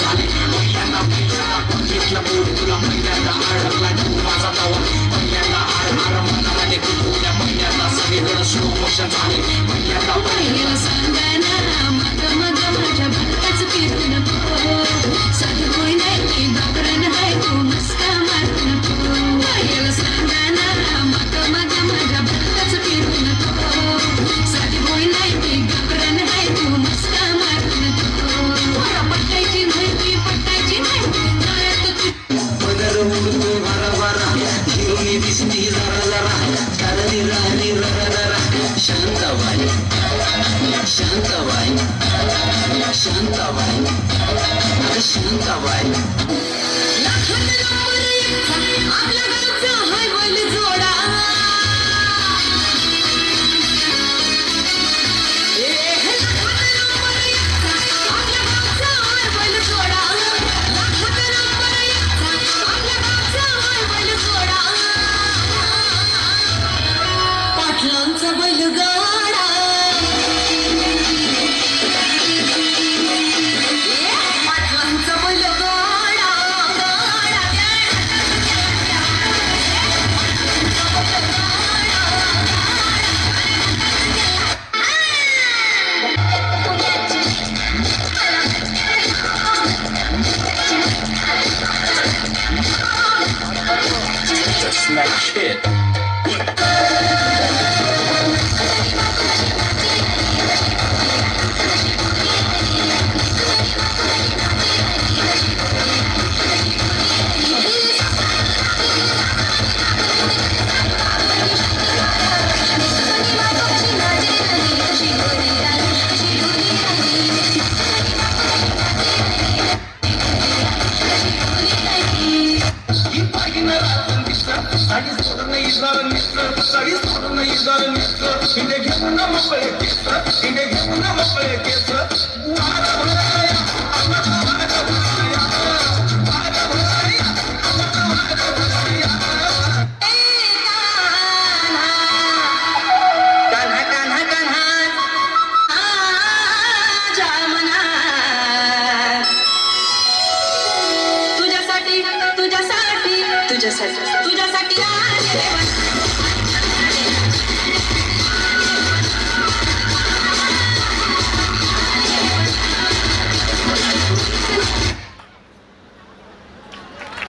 झाले पहिल्यांदा घेतलं पोट तुला पहिल्यांदा अडकला तू माझा तवा पहिल्यांदा आर मनामध्ये कुठल्या पहिल्यांदा सगळीकडे स्लो मोशन झाले पहिल्यांदा पहिलं सांगाना मग मग माझ्या भरताच फिरू नको साधी होय नाही की घाबरण आहे तू मस्का मारू नको पहिलं सांगाना मग मग माझ्या भरताच फिरू नको साधी होय नाही की घाबरण आहे तू मस्का मारू नको पटायची नाही पटायची नाही पदर उडतो भरा भरा हिरोनी दिसती जरा जरा करणी राहणी ररा ररा शांताबाई शांताबाई शांताबाई अगं शांताबाई आपल्या गावचा हाय बैल जोडा पाटलांचा बैलगाडा पाटलांचा बैलगाडा Smash hit. तुझ्यासाठी